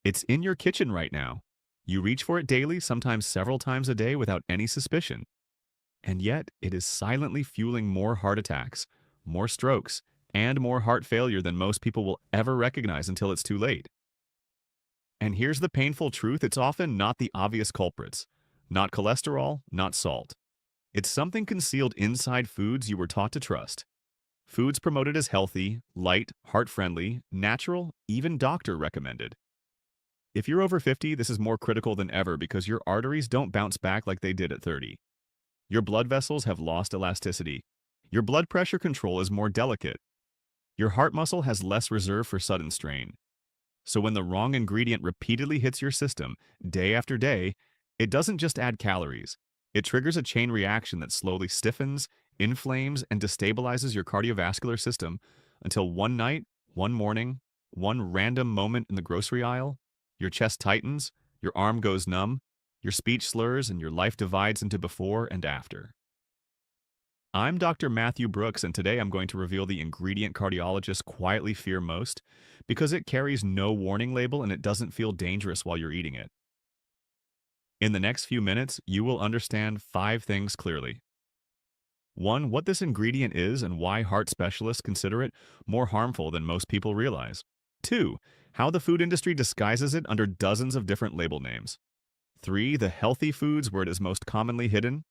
It's in your kitchen right now. You reach for it daily, sometimes several times a day without any suspicion. And yet, it is silently fueling more heart attacks, more strokes, and more heart failure than most people will ever recognize until it's too late. And here's the painful truth, it's often not the obvious culprits. Not cholesterol, not salt. It's something concealed inside foods you were taught to trust. Foods promoted as healthy, light, heart-friendly, natural, even doctor recommended. If you're over 50, this is more critical than ever because your arteries don't bounce back like they did at 30. Your blood vessels have lost elasticity. Your blood pressure control is more delicate. Your heart muscle has less reserve for sudden strain. So when the wrong ingredient repeatedly hits your system, day after day, it doesn't just add calories. It triggers a chain reaction that slowly stiffens, inflames, and destabilizes your cardiovascular system until one night, one morning, one random moment in the grocery aisle, your chest tightens, your arm goes numb, your speech slurs, and your life divides into before and after. I'm Dr. Matthew Brooks, and today I'm going to reveal the ingredient cardiologists quietly fear most because it carries no warning label and it doesn't feel dangerous while you're eating it. In the next few minutes, you will understand 5 things clearly. 1. What this ingredient is and why heart specialists consider it more harmful than most people realize. 2. How the food industry disguises it under dozens of different label names. 3. The healthy foods where it is most commonly hidden.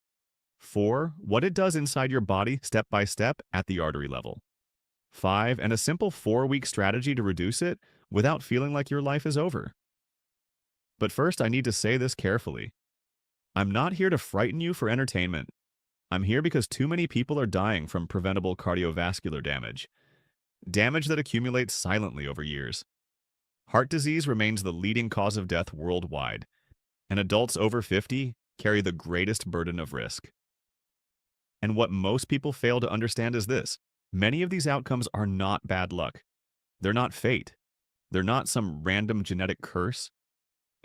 4. What it does inside your body step by step at the artery level. 5. And a simple 4-week strategy to reduce it without feeling like your life is over. But first, I need to say this carefully. I'm not here to frighten you for entertainment. I'm here because too many people are dying from preventable cardiovascular damage. Damage that accumulates silently over years. Heart disease remains the leading cause of death worldwide, and adults over 50 carry the greatest burden of risk. And what most people fail to understand is this. Many of these outcomes are not bad luck. They're not fate. They're not some random genetic curse.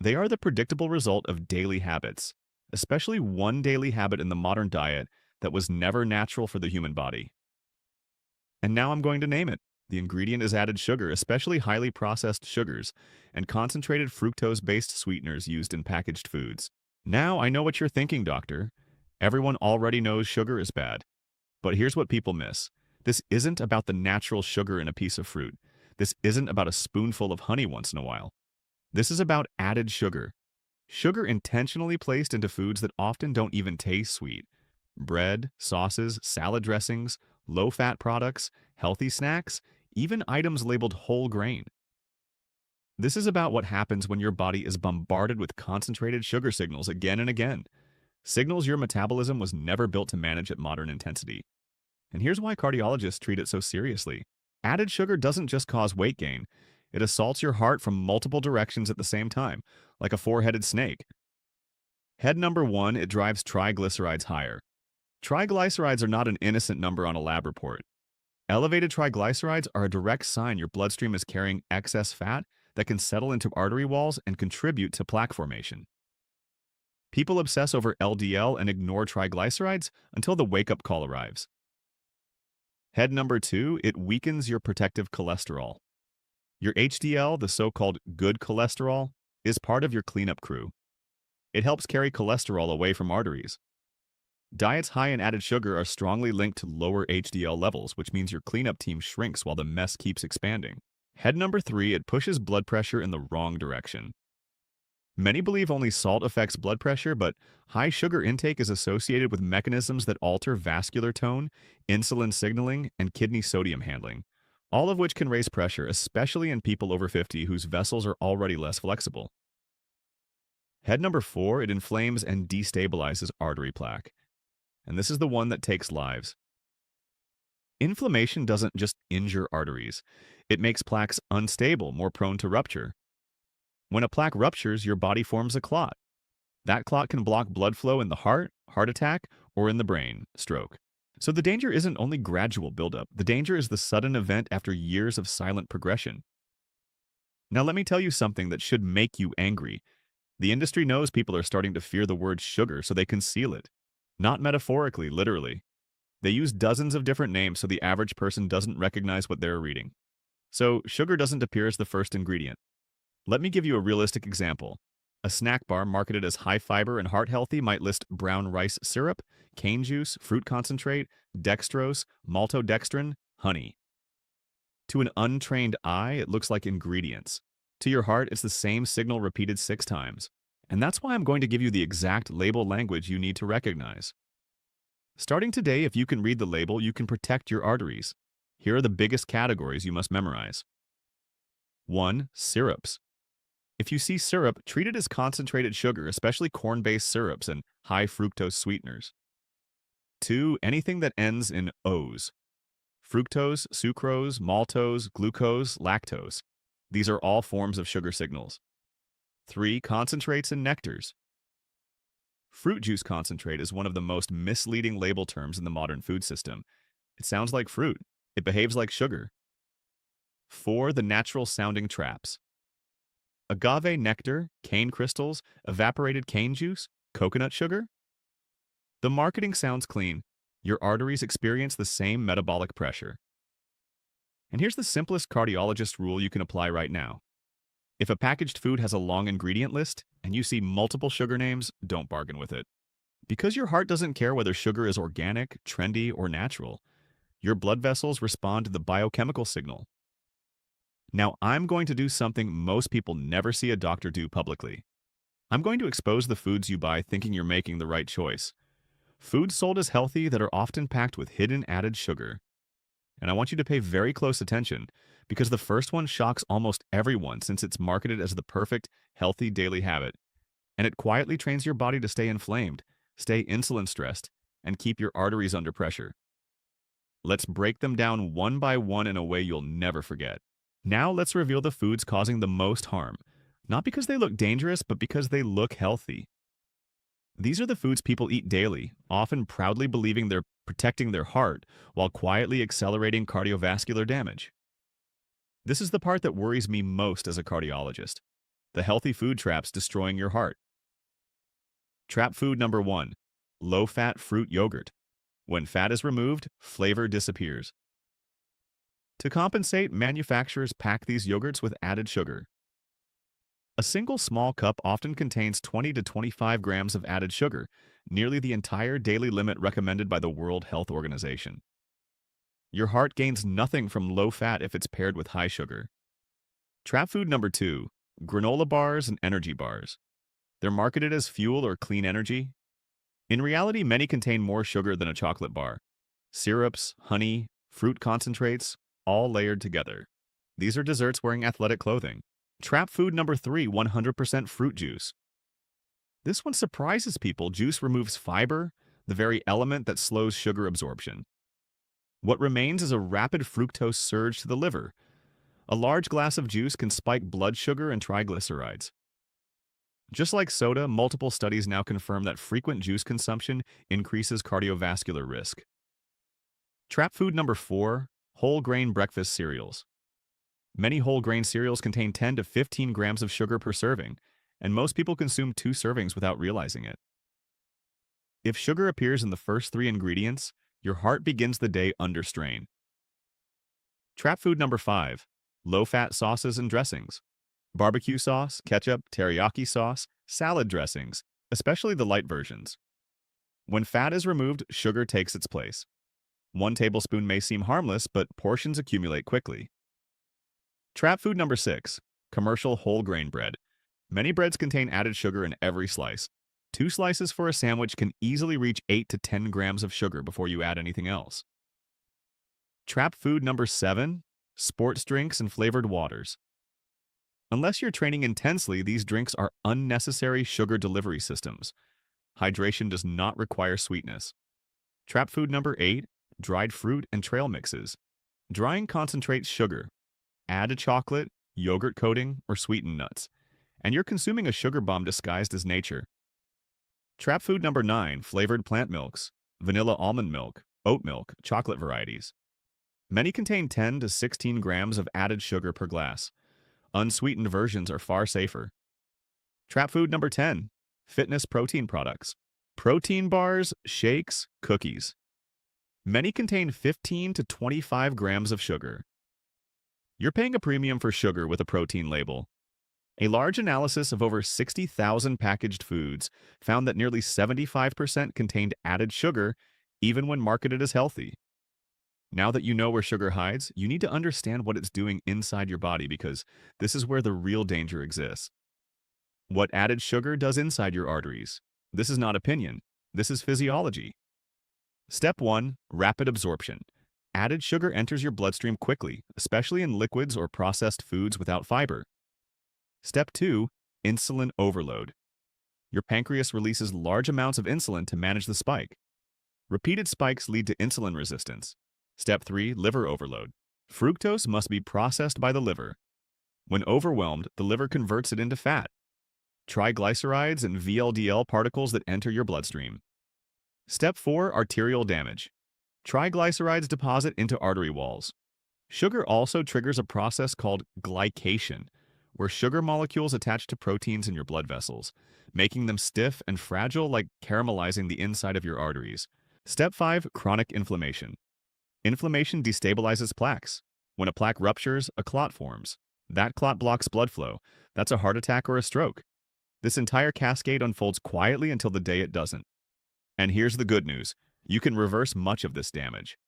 They are the predictable result of daily habits, especially one daily habit in the modern diet that was never natural for the human body. And now I'm going to name it. The ingredient is added sugar, especially highly processed sugars, and concentrated fructose-based sweeteners used in packaged foods. Now I know what you're thinking, doctor. Everyone already knows sugar is bad. But here's what people miss. This isn't about the natural sugar in a piece of fruit. This isn't about a spoonful of honey once in a while. This is about added sugar. Sugar intentionally placed into foods that often don't even taste sweet. Bread, sauces, salad dressings, low-fat products, healthy snacks, even items labeled whole grain. This is about what happens when your body is bombarded with concentrated sugar signals again and again. Signals your metabolism was never built to manage at modern intensity. And here's why cardiologists treat it so seriously. Added sugar doesn't just cause weight gain. It assaults your heart from multiple directions at the same time, like a four-headed snake. Head number 1, it drives triglycerides higher. Triglycerides are not an innocent number on a lab report. Elevated triglycerides are a direct sign your bloodstream is carrying excess fat that can settle into artery walls and contribute to plaque formation. People obsess over LDL and ignore triglycerides until the wake-up call arrives. Head number 2, it weakens your protective cholesterol. Your HDL, the so-called good cholesterol, is part of your cleanup crew. It helps carry cholesterol away from arteries. Diets high in added sugar are strongly linked to lower HDL levels, which means your cleanup team shrinks while the mess keeps expanding. Head number 3, it pushes blood pressure in the wrong direction. Many believe only salt affects blood pressure, but high sugar intake is associated with mechanisms that alter vascular tone, insulin signaling, and kidney sodium handling, all of which can raise pressure, especially in people over 50 whose vessels are already less flexible. Head number 4, it inflames and destabilizes artery plaque. And this is the one that takes lives. Inflammation doesn't just injure arteries. It makes plaques unstable, more prone to rupture. When a plaque ruptures, your body forms a clot. That clot can block blood flow in the heart attack, or in the brain, stroke. So the danger isn't only gradual buildup. The danger is the sudden event after years of silent progression. Now let me tell you something that should make you angry. The industry knows people are starting to fear the word sugar, so they conceal it. Not metaphorically, literally. They use dozens of different names so the average person doesn't recognize what they're reading. So sugar doesn't appear as the first ingredient. Let me give you a realistic example. A snack bar marketed as high fiber and heart healthy might list brown rice syrup, cane juice, fruit concentrate, dextrose, maltodextrin, honey. To an untrained eye, it looks like ingredients. To your heart, it's the same signal repeated 6 times. And that's why I'm going to give you the exact label language you need to recognize. Starting today, if you can read the label, you can protect your arteries. Here are the biggest categories you must memorize. 1. Syrups. If you see syrup, treat it as concentrated sugar, especially corn-based syrups and high fructose sweeteners. 2. Anything that ends in O's. Fructose, sucrose, maltose, glucose, lactose. These are all forms of sugar signals. 3. Concentrates and nectars. Fruit juice concentrate is one of the most misleading label terms in the modern food system. It sounds like fruit. It behaves like sugar. 4. The natural-sounding traps. Agave nectar, cane crystals, evaporated cane juice, coconut sugar. The marketing sounds clean. Your arteries experience the same metabolic pressure. And here's the simplest cardiologist rule you can apply right now. If a packaged food has a long ingredient list and you see multiple sugar names, don't bargain with it. Because your heart doesn't care whether sugar is organic, trendy, or natural. Your blood vessels respond to the biochemical signal. Now, I'm going to do something most people never see a doctor do publicly. I'm going to expose the foods you buy thinking you're making the right choice. Foods sold as healthy that are often packed with hidden added sugar. And I want you to pay very close attention because the first one shocks almost everyone since it's marketed as the perfect, healthy daily habit. And it quietly trains your body to stay inflamed, stay insulin stressed, and keep your arteries under pressure. Let's break them down one by one in a way you'll never forget. Now let's reveal the foods causing the most harm, not because they look dangerous, but because they look healthy. These are the foods people eat daily, often proudly believing they're protecting their heart while quietly accelerating cardiovascular damage. This is the part that worries me most as a cardiologist. The healthy food traps destroying your heart. Trap food number 1, low-fat fruit yogurt. When fat is removed, flavor disappears. To compensate, manufacturers pack these yogurts with added sugar. A single small cup often contains 20 to 25 grams of added sugar, nearly the entire daily limit recommended by the World Health Organization. Your heart gains nothing from low fat if it's paired with high sugar. Trap food number 2, granola bars and energy bars. They're marketed as fuel or clean energy. In reality, many contain more sugar than a chocolate bar. Syrups, honey, fruit concentrates, all layered together. These are desserts wearing athletic clothing. Trap food number 3, 100% fruit juice. This one surprises people. Juice removes fiber, the very element that slows sugar absorption. What remains is a rapid fructose surge to the liver. A large glass of juice can spike blood sugar and triglycerides. Just like soda, multiple studies now confirm that frequent juice consumption increases cardiovascular risk. Trap food number 4, whole grain breakfast cereals. Many whole grain cereals contain 10 to 15 grams of sugar per serving, and most people consume 2 servings without realizing it. If sugar appears in the first 3 ingredients, your heart begins the day under strain. Trap food number 5, low-fat sauces and dressings. Barbecue sauce, ketchup, teriyaki sauce, salad dressings, especially the light versions. When fat is removed, sugar takes its place. 1 tablespoon may seem harmless, but portions accumulate quickly. Trap food number 6, commercial whole grain bread. Many breads contain added sugar in every slice. 2 slices for a sandwich can easily reach 8 to 10 grams of sugar before you add anything else. Trap food number 7, sports drinks and flavored waters. Unless you're training intensely, these drinks are unnecessary sugar delivery systems. Hydration does not require sweetness. Trap food number 8, dried fruit and trail mixes. Drying concentrates sugar. Add a chocolate, yogurt coating, or sweetened nuts, and you're consuming a sugar bomb disguised as nature. Trap food number 9, flavored plant milks, vanilla almond milk, oat milk, chocolate varieties. Many contain 10 to 16 grams of added sugar per glass. Unsweetened versions are far safer. Trap food number 10, fitness protein products. Protein bars, shakes, cookies. Many contain 15 to 25 grams of sugar. You're paying a premium for sugar with a protein label. A large analysis of over 60,000 packaged foods found that nearly 75% contained added sugar, even when marketed as healthy. Now that you know where sugar hides, you need to understand what it's doing inside your body because this is where the real danger exists. What added sugar does inside your arteries. This is not opinion. This is physiology. Step 1. Rapid absorption. Added sugar enters your bloodstream quickly, especially in liquids or processed foods without fiber. Step 2. Insulin overload. Your pancreas releases large amounts of insulin to manage the spike. Repeated spikes lead to insulin resistance. Step 3. Liver overload. Fructose must be processed by the liver. When overwhelmed, the liver converts it into fat. Triglycerides and VLDL particles that enter your bloodstream. Step 4. Arterial damage. Triglycerides deposit into artery walls. Sugar also triggers a process called glycation, where sugar molecules attach to proteins in your blood vessels, making them stiff and fragile like caramelizing the inside of your arteries. Step 5. Chronic inflammation. Inflammation destabilizes plaques. When a plaque ruptures, a clot forms. That clot blocks blood flow. That's a heart attack or a stroke. This entire cascade unfolds quietly until the day it doesn't. And here's the good news. You can reverse much of this damage.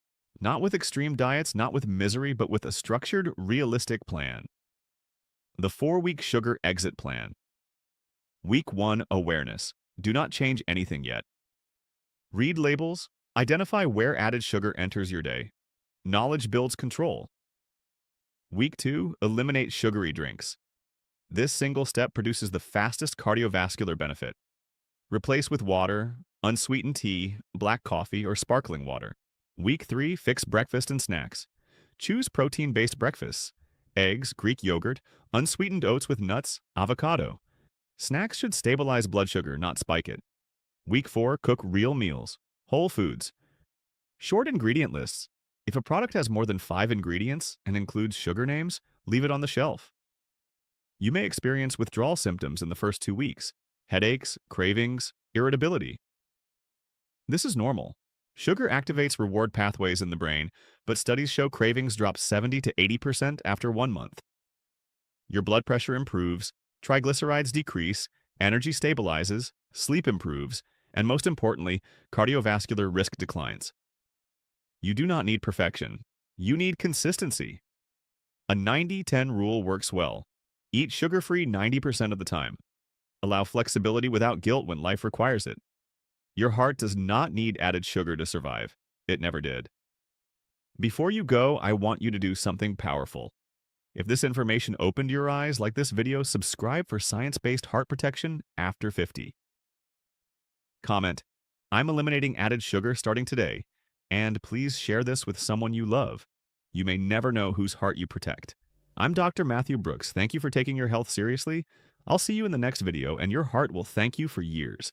Not with extreme diets, not with misery, but with a structured, realistic plan. The 4-week sugar exit plan. Week 1. Awareness. Do not change anything yet. Read labels. Identify where added sugar enters your day. Knowledge builds control. Week 2. Eliminate sugary drinks. This single step produces the fastest cardiovascular benefit. Replace with water, unsweetened tea, black coffee, or sparkling water. Week 3. Fix breakfast and snacks. Choose protein-based breakfasts. Eggs, Greek yogurt, unsweetened oats with nuts, avocado. Snacks should stabilize blood sugar, not spike it. Week 4. Cook real meals. Whole foods. Short ingredient lists. If a product has more than 5 ingredients and includes sugar names, leave it on the shelf. You may experience withdrawal symptoms in the first 2 weeks. Headaches, cravings, irritability. This is normal. Sugar activates reward pathways in the brain, but studies show cravings drop 70 to 80% after 1 month. Your blood pressure improves, triglycerides decrease, energy stabilizes, sleep improves, and most importantly, cardiovascular risk declines. You do not need perfection. You need consistency. A 90-10 rule works well. Eat sugar-free 90% of the time. Allow flexibility without guilt when life requires it. Your heart does not need added sugar to survive. It never did. Before you go, I want you to do something powerful. If this information opened your eyes like this video, subscribe for science-based heart protection after 50. Comment, I'm eliminating added sugar starting today, and please share this with someone you love. You may never know whose heart you protect. I'm Dr. Matthew Brooks. Thank you for taking your health seriously. I'll see you in the next video, and your heart will thank you for years.